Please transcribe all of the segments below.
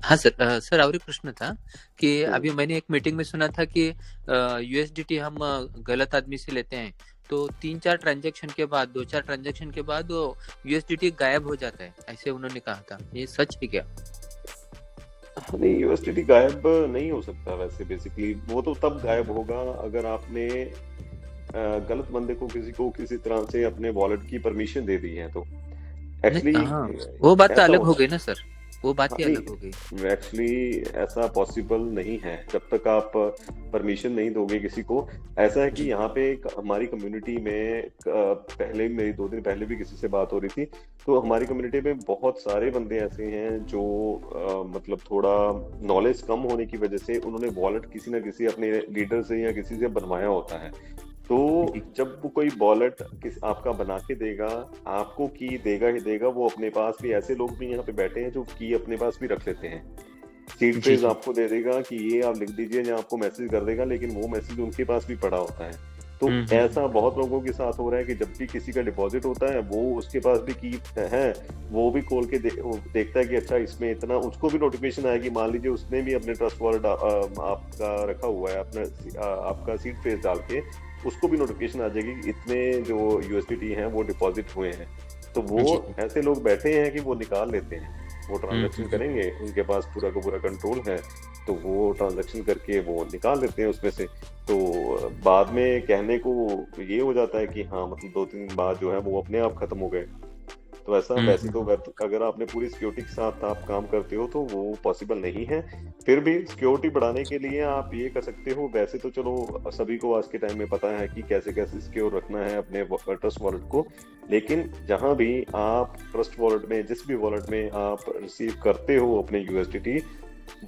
हाँ sir, sir और एक प्रश्न था कि अभी हम्म। मैंने एक मीटिंग में सुना था कि यूएसडीटी हम गलत आदमी से लेते हैं तो 3-4 ट्रांजैक्शन के बाद, 2-4 ट्रांजैक्शन के बाद वो यूएसडीटी गायब हो जाता है, ऐसे उन्होंने कहा था, ये सच है क्या? नहीं, यूएसडीटी गायब नहीं हो सकता वैसे। बेसिकली वो तो तब गायब होगा अगर आपने गलत बंदे को, किसी को किसी तरह से अपने वॉलेट की परमिशन दे दी है तो। नहीं, एक्चुअली हाँ, वो बात तो ऐसा अलग हो होता गई है। ना सर, वो बात हाँ, ही अलग हो गई। नहीं, एक्चुअली ऐसा पॉसिबल नहीं है जब तक आप परमिशन नहीं दोगे किसी को। ऐसा है कि जी। यहाँ पे हमारी कम्युनिटी में पहले मेरी 2 दिन पहले भी किसी से बात हो रही थी। तो हमारी कम्युनिटी में बहुत सारे बंदे ऐसे हैं जो मतलब थोड़ा नॉलेज कम होने की वजह से उन्होंने वॉलेट किसी ना किसी अपने लीडर से या किसी से बनवाया होता है। तो जी। जब वो कोई वॉलेट किस आपका बना के देगा, आपको की देगा ही देगा। वो अपने पास भी, ऐसे लोग भी यहाँ पे बैठे हैं जो की अपने पास भी रख लेते हैं। सीड जी। फ्रेज जी। आपको दे देगा कि ये आप लिख दीजिए, या आपको मैसेज कर देगा, लेकिन वो मैसेज उनके पास भी पड़ा होता है। तो हम्म। ऐसा बहुत लोगों के साथ हो रहा है कि जब भी किसी का डिपॉजिट होता है, वो उसके पास भी की है, वो भी खोल के वो देखता है कि अच्छा इसमें इतना, उसको भी नोटिफिकेशन आएगी। मान लीजिए उसने भी अपने ट्रस्ट वॉलेट आपका रखा हुआ है, अपना आपका सीड फ्रेज डाल के, उसको भी नोटिफिकेशन आ जाएगी कि इतने जो यूएसडीटी हैं वो डिपॉजिट हुए हैं। तो वो जी। जी। ऐसे लोग बैठे हैं कि वो निकाल लेते हैं, वो ट्रांजैक्शन हम्म। करेंगे, उनके पास पूरा का पूरा कंट्रोल है। तो वो ट्रांजैक्शन करके वो निकाल लेते हैं उसमें से। तो बाद में कहने को ये हो जाता है कि हाँ, मतलब 2-3 दिन बाद जो है वो अपने आप खत्म हो गए। तो ऐसा वैसे तो हम्म। अगर आपने पूरी सिक्योरिटी के साथ आप काम करते हो तो वो पॉसिबल नहीं है। फिर भी सिक्योरिटी बढ़ाने के लिए आप ये कर सकते हो। वैसे तो चलो सभी को आज के टाइम में पता है कि कैसे कैसे सिक्योर रखना है अपने ट्रस्ट वॉलेट को। लेकिन जहां भी आप ट्रस्ट वॉलेट में, जिस भी वॉलेट में आप रिसीव करते हो अपने यूएसडीटी,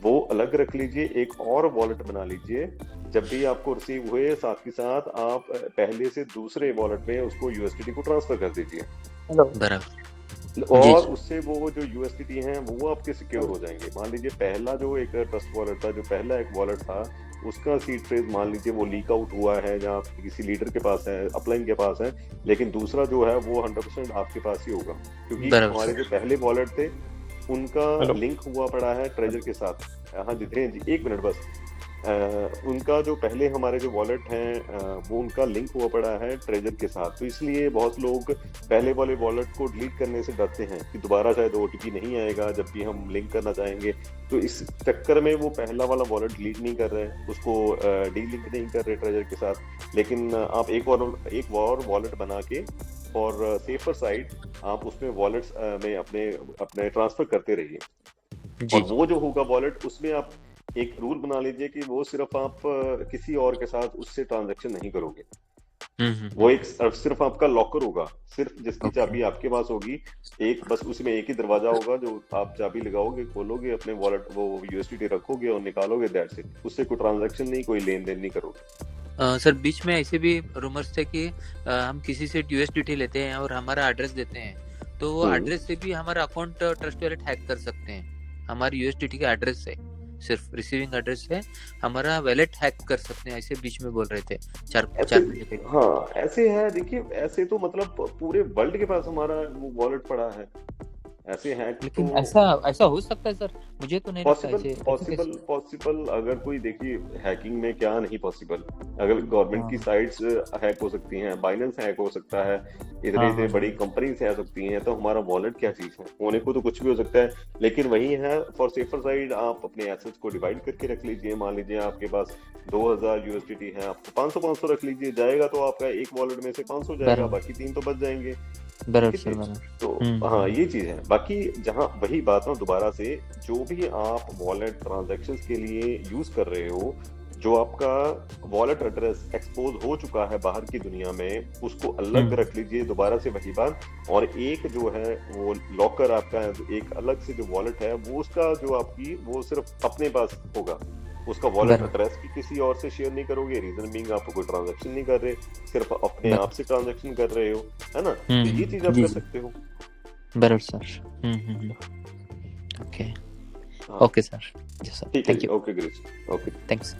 वो अलग रख लीजिए, एक और वॉलेट बना लीजिए। जब भी आपको रिसीव हुए, साथ ही साथ आप पहले से दूसरे वॉलेट में उसको यूएसडीटी को ट्रांसफर कर दीजिए। हेलो। बराबर। जी। और जी। उससे वो जो यूएसडीटी हैं वो आपके सिक्योर हो जाएंगे। मान लीजिए पहला जो एक ट्रस्ट वॉलेट था, जो पहला एक वॉलेट था, उसका सीड फ्रेज मान लीजिए वो लीक आउट हुआ है, जहाँ किसी लीडर के पास है, अपलाइन के पास है। लेकिन दूसरा जो है वो 100% आपके पास ही होगा, क्योंकि बराबर हमारे जो सर। पहले वॉलेट थे उनका हेलो। लिंक हुआ पड़ा है ट्रेजर के साथ। हाँ जी, धीरेन्द्र जी, 1 मिनट बस। उनका जो पहले हमारे जो वॉलेट हैं, वो उनका लिंक हुआ पड़ा है ट्रेजर के साथ। तो इसलिए बहुत लोग पहले वाले वॉलेट को डिलीट करने से डरते हैं कि दोबारा शायद ओटीपी नहीं आएगा जब भी हम लिंक करना चाहेंगे। तो इस चक्कर में वो पहला वाला वॉलेट डिलीट नहीं कर रहे, उसको डी लिंक नहीं कर रहे ट्रेजर के साथ। लेकिन आप एक और वॉलेट बना के, और सेफर साइड, आप उसमें वॉलेट्स में अपने अपने ट्रांसफर करते रहिए। जी। और जी। वो जो होगा वॉलेट, उसमें आप एक रूल बना लीजिए कि वो सिर्फ आप किसी और के साथ उससे ट्रांजैक्शन नहीं करोगे। वो एक सिर्फ आपका लॉकर होगा, सिर्फ जिसकी ओके। चाबी आपके पास होगी। एक बस उसमें एक ही दरवाजा होगा, जो आप चाबी लगाओगे, खोलोगे अपने वॉलेट, वो यूएसडीटी रखोगे और निकालोगे, दैट्स इट। उससे कोई ट्रांजैक्शन नहीं, कोई लेन देन नहीं करोगे। सर बीच में ऐसे भी रूमर्स थे कि हम किसी से यूएसडीटी लेते हैं और हमारा एड्रेस देते हैं तो वो हम्म। एड्रेस से भी हमारा अकाउंट ट्रस्ट वॉलेट हैक कर सकते हैं, हमारी यूएसडीटी का एड्रेस से, सिर्फ रिसीविंग एड्रेस से हमारा वॉलेट हैक कर सकते हैं, ऐसे बीच में बोल रहे थे चार ऐसे, 4 महीने पहले। हाँ ऐसे है। देखिए, ऐसे तो मतलब पूरे वर्ल्ड के पास हमारा वो वॉलेट पड़ा है। ऐसे हैक तो लेकिन ऐसा ऐसा हो सकता है सर, मुझे तो नहीं लगता पॉसिबल ऐसे, ऐसे पॉसिबल कैसे? पॉसिबल अगर कोई, देखिए, हैकिंग में क्या नहीं पॉसिबल। अगर गवर्नमेंट की हाँ। साइट्स हैक हो सकती हैं, बाइनेंस हैक हो सकता है, इतने हाँ। इतने हाँ। बड़ी हाँ। कंपनीज हैक हो सकती हैं, तो हमारा वॉलेट क्या चीज है? होने को तो कुछ भी हो सकता है। लेकिन वही है, फॉर सेफर साइड आप अपने एसेट्स को डिवाइड करके रख लीजिए। मान लीजिए आपके पास 2000 यूएसडीटी है, आप 500 रख लीजिए। जाएगा तो आपका एक वॉलेट में से 500 जाएगा, बराबर। बाकी 3 तो बच जाएंगे। बराबर ठीक है सर, जी। बराबर। तो हाँ, हम्म। ये चीज है। बाकी जहाँ वही बात ना, दोबारा से, जो भी आप वॉलेट ट्रांजैक्शंस के लिए यूज कर रहे हो, जो आपका वॉलेट एड्रेस एक्सपोज हो चुका है बाहर की दुनिया में, उसको अलग हम्म। रख लीजिए। दोबारा से वही बात। और एक जो है वो लॉकर आपका है, एक अलग से जो वॉलेट है, वो उसका जो आपकी, वो सिर्फ अपने पास होगा। उसका वॉलेट बराबर। एड्रेस भी किसी और से शेयर नहीं करोगे। रीजन बीइंग, आप कोई ट्रांजैक्शन नहीं कर रहे, सिर्फ अपने आप बराबर। से ट्रांजैक्शन कर रहे हो, है ना? तो ये चीज आप जी। कर जी। सकते हो। बराबर सर। ओके। हाँ, ओके सर। जी सर, ठीक है थैंक जी। You. Okay Girish. Okay. Thanks.